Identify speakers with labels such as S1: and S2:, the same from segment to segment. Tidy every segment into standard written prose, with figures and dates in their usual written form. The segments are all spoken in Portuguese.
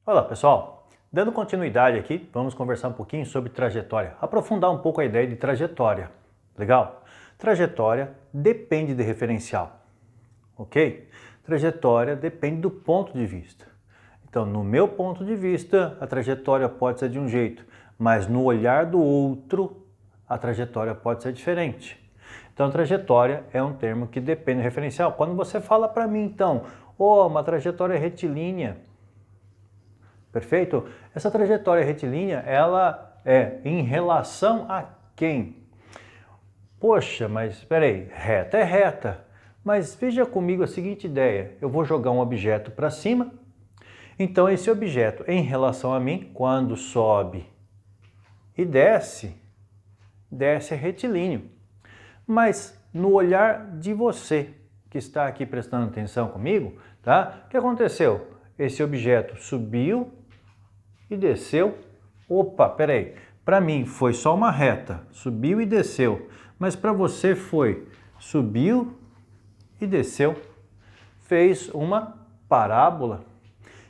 S1: Olá pessoal, dando continuidade aqui, vamos conversar um pouquinho sobre trajetória, aprofundar um pouco a ideia de trajetória, legal? Trajetória depende de referencial, ok? Trajetória depende do ponto de vista. Então, no meu ponto de vista, a trajetória pode ser de um jeito, mas no olhar do outro, a trajetória pode ser diferente. Então, trajetória é um termo que depende do referencial. Quando você fala para mim, então, uma trajetória retilínea, perfeito? Essa trajetória retilínea, ela é em relação a quem? Poxa, mas espera aí, reta é reta. Mas veja comigo a seguinte ideia, eu vou jogar um objeto para cima, então esse objeto em relação a mim, quando sobe e desce é retilíneo. Mas no olhar de você, que está aqui prestando atenção comigo, tá? O que aconteceu? Esse objeto subiu e desceu. Opa, peraí. Para mim foi só uma reta, subiu e desceu. Mas para você foi subiu e desceu. Fez uma parábola.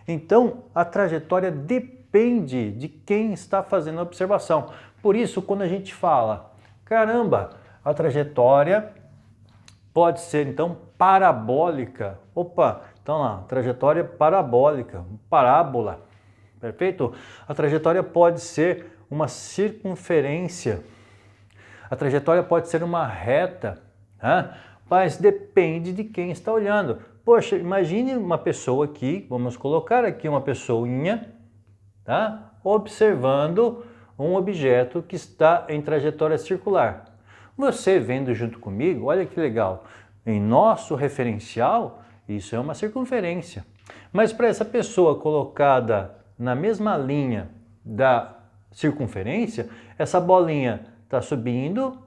S1: Então a trajetória depende de quem está fazendo a observação. Por isso, quando a gente fala, caramba, a trajetória pode ser então parabólica. Opa, então lá, trajetória parabólica, parábola. Perfeito? A trajetória pode ser uma circunferência, a trajetória pode ser uma reta, né? Mas depende de quem está olhando. Poxa, imagine uma pessoa aqui, vamos colocar aqui uma pessoinha, tá? Observando um objeto que está em trajetória circular. Você vendo junto comigo, olha que legal, em nosso referencial, isso é uma circunferência. Mas para essa pessoa colocada na mesma linha da circunferência, essa bolinha está subindo,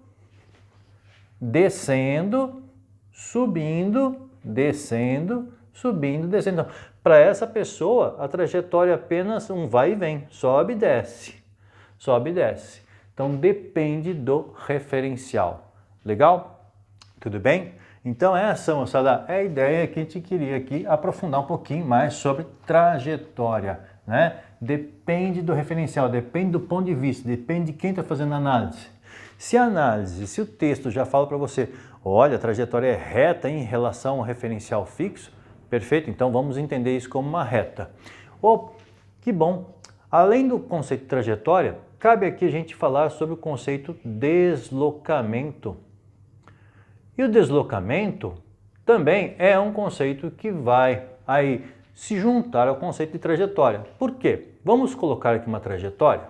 S1: descendo, subindo, descendo, subindo, descendo. Então, para essa pessoa, a trajetória é apenas um vai e vem, sobe e desce, sobe e desce. Então depende do referencial. Legal? Tudo bem? Então essa, moçada, é a ideia que a gente queria aqui aprofundar um pouquinho mais sobre trajetória, né? Depende do referencial, depende do ponto de vista, depende de quem está fazendo a análise. Se a análise, se o texto já fala para você, olha, a trajetória é reta em relação ao referencial fixo, perfeito, então vamos entender isso como uma reta. Oh, que bom! Além do conceito de trajetória, cabe aqui a gente falar sobre o conceito deslocamento. E o deslocamento também é um conceito que vai aí se juntar ao conceito de trajetória. Por quê? Vamos colocar aqui uma trajetória.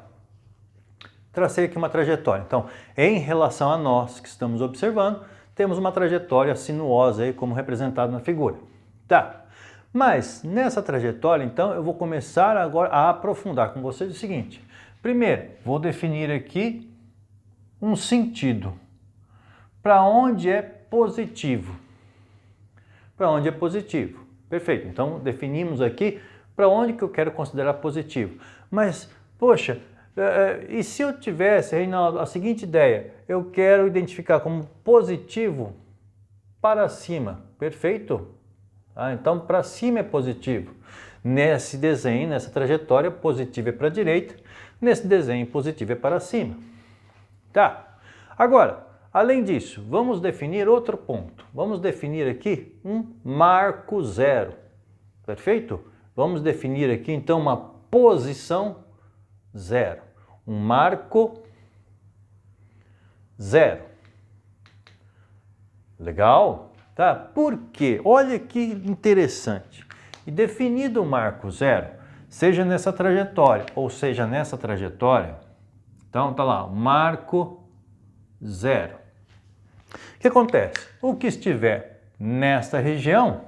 S1: Tracei aqui uma trajetória. Então, em relação a nós que estamos observando, temos uma trajetória sinuosa aí como representado na figura. Tá. Mas nessa trajetória, então, eu vou começar agora a aprofundar com vocês o seguinte. Primeiro, vou definir aqui um sentido. Para onde é positivo? Para onde é positivo? Perfeito. Então, definimos aqui para onde que eu quero considerar positivo. Mas, poxa, e se eu tivesse, Reinaldo, a seguinte ideia? Eu quero identificar como positivo para cima. Perfeito? Então, para cima é positivo. Nesse desenho, nessa trajetória, positivo é para a direita. Nesse desenho, positivo é para cima. Tá. Agora, além disso, vamos definir outro ponto. Vamos definir aqui um marco zero. Perfeito? Vamos definir aqui, então, uma posição zero. Um marco zero. Legal? Tá? Por quê? Olha que interessante. E definido o marco zero, seja nessa trajetória ou seja nessa trajetória, então tá lá, marco zero. O que acontece? O que estiver nesta região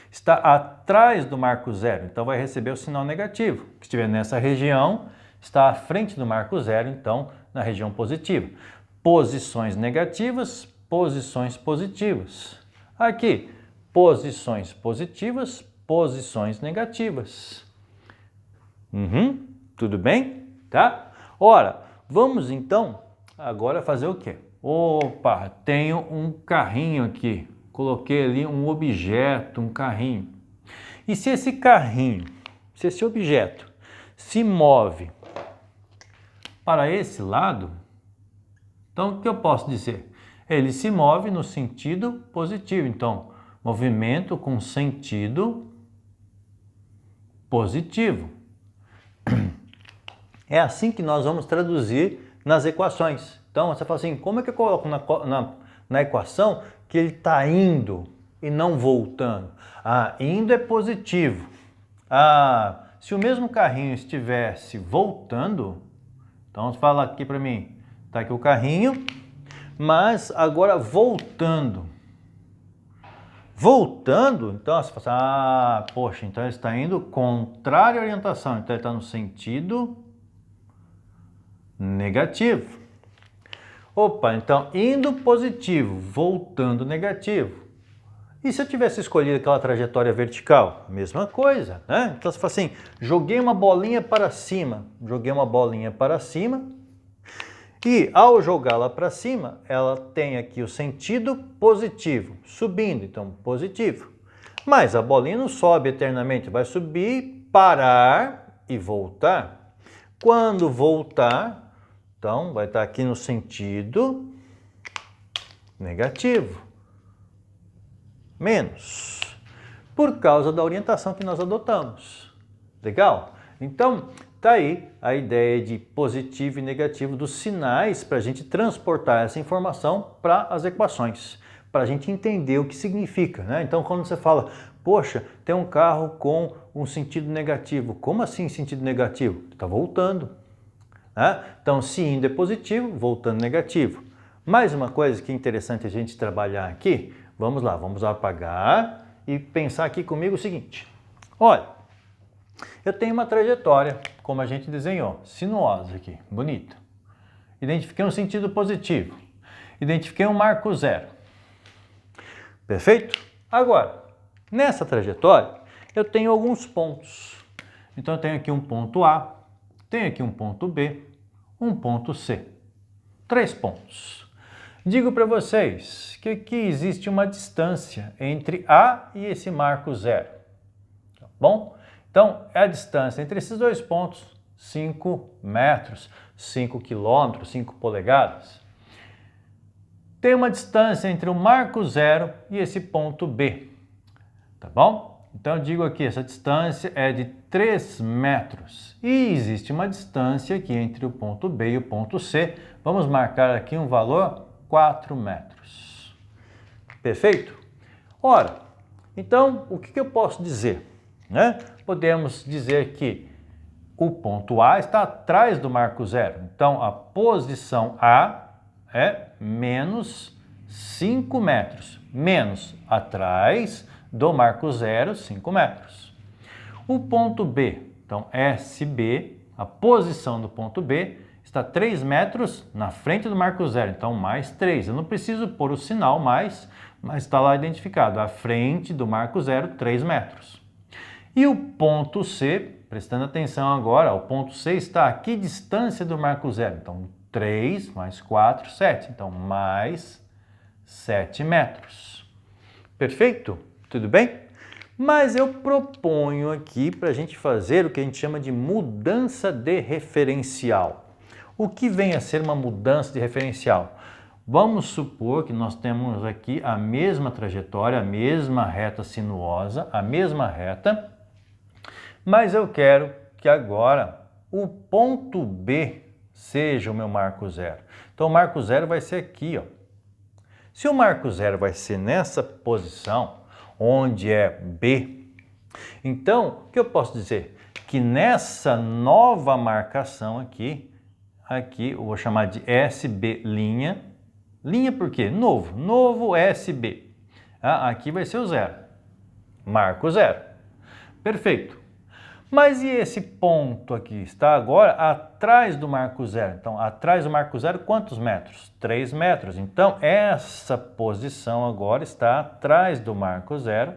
S1: está atrás do marco zero, então vai receber o sinal negativo. O que estiver nessa região está à frente do marco zero, então na região positiva. Posições negativas, posições positivas. Aqui, posições positivas, posições negativas. Tudo bem? Tá? Ora, vamos então agora fazer o quê? Opa, tenho um carrinho aqui. Coloquei ali um objeto, um carrinho. E se esse carrinho, se esse objeto se move para esse lado, então o que eu posso dizer? Ele se move no sentido positivo. Então, movimento com sentido positivo. É assim que nós vamos traduzir nas equações. Então, você fala assim, como é que eu coloco na equação que ele está indo e não voltando? Ah, indo é positivo. Ah, se o mesmo carrinho estivesse voltando, então você fala aqui para mim, está aqui o carrinho, mas agora voltando. Voltando, então você fala assim, poxa, então ele está indo contrário à orientação, então ele está no sentido negativo. Opa, então indo positivo, voltando negativo. E se eu tivesse escolhido aquela trajetória vertical? Mesma coisa, né? Então você fala assim, joguei uma bolinha para cima, e ao jogá-la para cima, ela tem aqui o sentido positivo, subindo, então positivo. Mas a bolinha não sobe eternamente, vai subir, parar e voltar. Quando voltar, então vai estar aqui no sentido negativo, menos, por causa da orientação que nós adotamos. Legal? Então, tá aí a ideia de positivo e negativo dos sinais para a gente transportar essa informação para as equações, para a gente entender o que significa, né? Então, quando você fala, poxa, tem um carro com um sentido negativo. Como assim sentido negativo? Está voltando. Né? Então, se indo é positivo, voltando negativo. Mais uma coisa que é interessante a gente trabalhar aqui, vamos lá, vamos apagar e pensar aqui comigo o seguinte. Olha, eu tenho uma trajetória, como a gente desenhou, sinuosa aqui, bonita. Identifiquei um sentido positivo. Identifiquei um marco zero. Perfeito? Agora, nessa trajetória, eu tenho alguns pontos. Então, eu tenho aqui um ponto A, tenho aqui um ponto B, um ponto C. 3 pontos. Digo para vocês que aqui existe uma distância entre A e esse marco zero. Tá bom? Então, é a distância entre esses 2 pontos, 5 metros, 5 quilômetros, 5 polegadas. Tem uma distância entre o marco zero e esse ponto B. Tá bom? Então, eu digo aqui, essa distância é de 3 metros. E existe uma distância aqui entre o ponto B e o ponto C. Vamos marcar aqui um valor 4 metros. Perfeito? Ora, então, o que eu posso dizer? Né? Podemos dizer que o ponto A está atrás do marco zero. Então, a posição A é menos 5 metros. Menos atrás do marco zero, 5 metros. O ponto B, então SB, a posição do ponto B, está 3 metros na frente do marco zero, então mais 3. Eu não preciso pôr o sinal mais, mas está lá identificado, à frente do marco zero, 3 metros. E o ponto C, prestando atenção agora, o ponto C está a que distância do marco zero? Então 3 mais 4, 7. Então mais 7 metros. Perfeito? Tudo bem? Mas eu proponho aqui para a gente fazer o que a gente chama de mudança de referencial. O que vem a ser uma mudança de referencial? Vamos supor que nós temos aqui a mesma trajetória, a mesma reta sinuosa, a mesma reta, mas eu quero que agora o ponto B seja o meu marco zero. Então o marco zero vai ser aqui, ó. Se o marco zero vai ser nessa posição, onde é B, então o que eu posso dizer? Que nessa nova marcação aqui eu vou chamar de SB linha. Linha por quê? Novo SB. Aqui vai ser o zero. Marco zero. Perfeito. Mas e esse ponto aqui? Está agora atrás do marco zero. Então, atrás do marco zero, quantos metros? 3 metros. Então, essa posição agora está atrás do marco zero.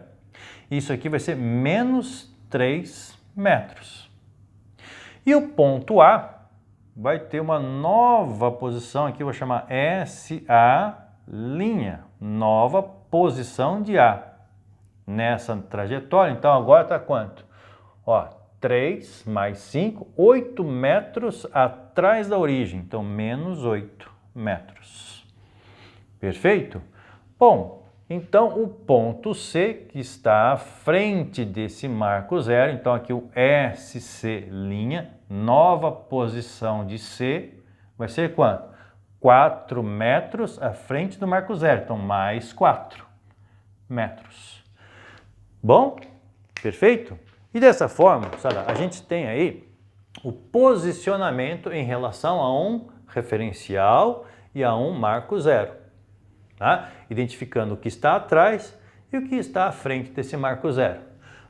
S1: Isso aqui vai ser menos 3 metros. E o ponto A vai ter uma nova posição aqui, eu vou chamar SA linha, nova posição de A nessa trajetória. Então agora está quanto? Ó, 3 mais 5, 8 metros atrás da origem, então menos 8 metros. Perfeito? Bom, então o ponto C, que está à frente desse marco zero, então aqui o SC', nova posição de C, vai ser quanto? 4 metros à frente do marco zero, então mais 4 metros. Bom, perfeito? E dessa forma, Sara, a gente tem aí o posicionamento em relação a um referencial e a um marco zero, tá? Identificando o que está atrás e o que está à frente desse marco zero.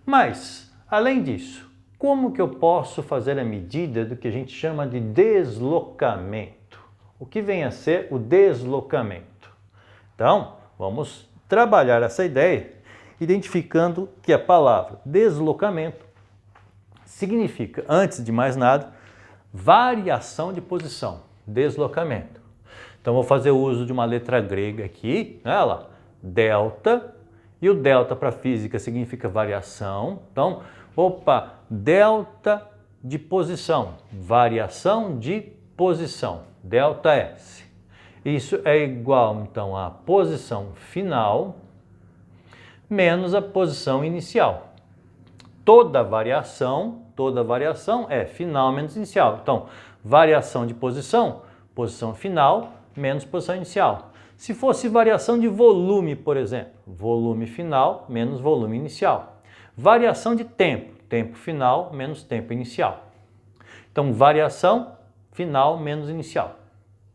S1: Mas, além disso, como que eu posso fazer a medida do que a gente chama de deslocamento? O que vem a ser o deslocamento? Então, vamos trabalhar essa ideia identificando que a palavra deslocamento significa, antes de mais nada, variação de posição, deslocamento. Então, vou fazer uso de uma letra grega aqui, olha lá, delta, e o delta para física significa variação. Então, delta de posição, variação de posição, delta S. Isso é igual, então, à posição final menos a posição inicial. Toda variação é final menos inicial. Então, variação de posição, posição final menos posição inicial. Se fosse variação de volume, por exemplo, volume final menos volume inicial. Variação de tempo, tempo final menos tempo inicial. Então, variação final menos inicial.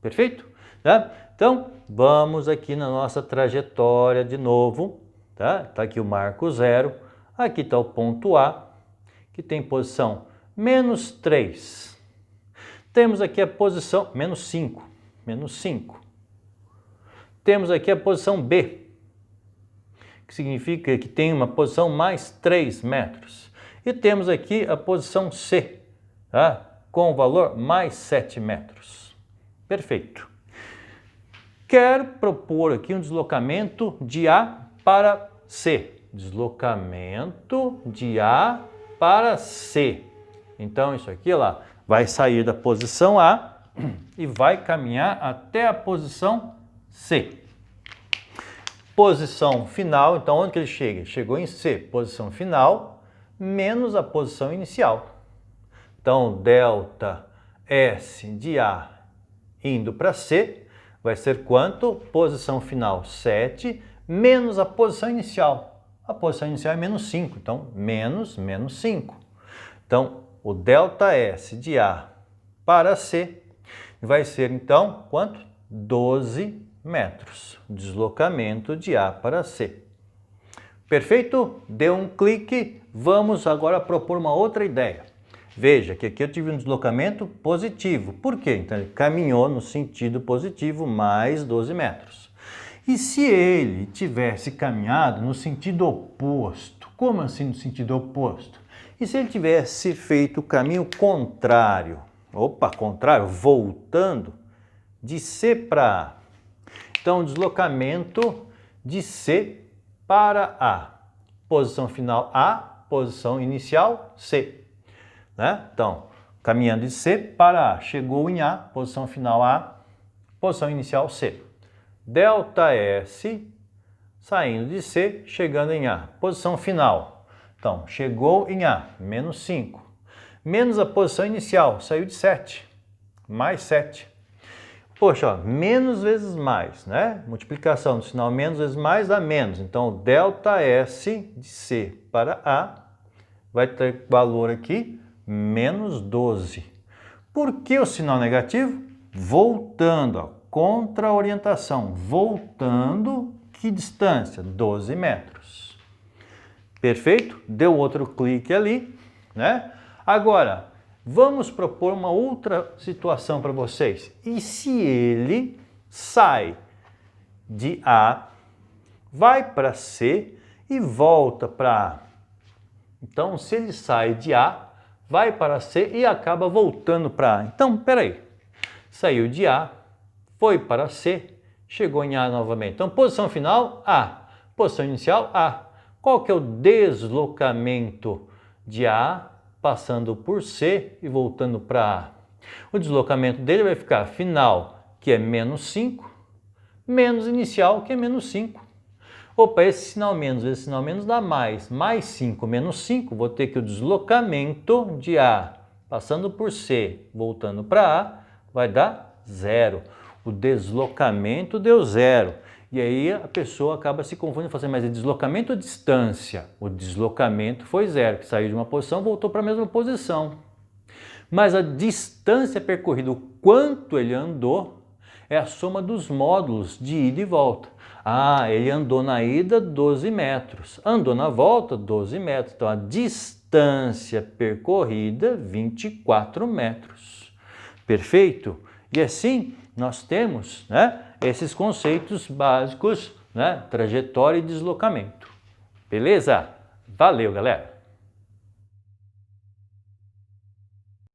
S1: Perfeito? Tá? Então, vamos aqui na nossa trajetória de novo. Tá? Tá aqui o marco zero, aqui está o ponto A, que tem posição menos 3. Temos aqui a posição menos 5. Temos aqui a posição B, que significa que tem uma posição mais 3 metros. E temos aqui a posição C, tá? Com o valor mais 7 metros. Perfeito. Quero propor aqui um deslocamento de A para C. Deslocamento de A para C. Então, isso aqui lá vai sair da posição A e vai caminhar até a posição C. Posição final, então onde que ele chega? Chegou em C, posição final, menos a posição inicial. Então, delta S de A indo para C vai ser quanto? Posição final 7, menos a posição inicial. A posição inicial é menos 5, então menos 5. Então, o delta S de A para C vai ser, então, quanto? 12 metros. Deslocamento de A para C. Perfeito? Deu um clique. Vamos agora propor uma outra ideia. Veja que aqui eu tive um deslocamento positivo. Por quê? Então, ele caminhou no sentido positivo mais 12 metros. E se ele tivesse caminhado no sentido oposto? Como assim no sentido oposto? E se ele tivesse feito o caminho contrário? Contrário, voltando de C para A. Então, deslocamento de C para A. Posição final A, posição inicial C. Né? Então, caminhando de C para A. Chegou em A, posição final A, posição inicial C. Delta S, saindo de C, chegando em A. Posição final. Então, chegou em A, menos 5. Menos a posição inicial, saiu de 7. Mais 7. Poxa, ó, menos vezes mais, né? Multiplicação do sinal menos vezes mais dá menos. Então, delta S de C para A vai ter valor aqui, menos 12. Por que o sinal negativo? Voltando, ó, contra a orientação. Voltando, que distância? 12 metros. Perfeito? Deu outro clique ali, né? Agora, vamos propor uma outra situação para vocês. E se ele sai de A, vai para C e volta para A? Então, se ele sai de A, vai para C e acaba voltando para A. Então, peraí. Saiu de A, foi para C, chegou em A novamente. Então, posição final, A. Posição inicial, A. Qual que é o deslocamento de A passando por C e voltando para A. O deslocamento dele vai ficar final, que é menos 5, menos inicial, que é menos 5. Opa, esse sinal menos dá mais 5 menos 5, vou ter que o deslocamento de A passando por C, voltando para A, vai dar 0. O deslocamento deu 0. E aí a pessoa acaba se confundindo, falando assim, mas é deslocamento ou distância? O deslocamento foi 0, que saiu de uma posição, voltou para a mesma posição. Mas a distância percorrida, o quanto ele andou, é a soma dos módulos de ida e volta. Ah, ele andou na ida 12 metros, andou na volta 12 metros. Então a distância percorrida, 24 metros. Perfeito? E assim nós temos, né, esses conceitos básicos, né, trajetória e deslocamento. Beleza? Valeu, galera!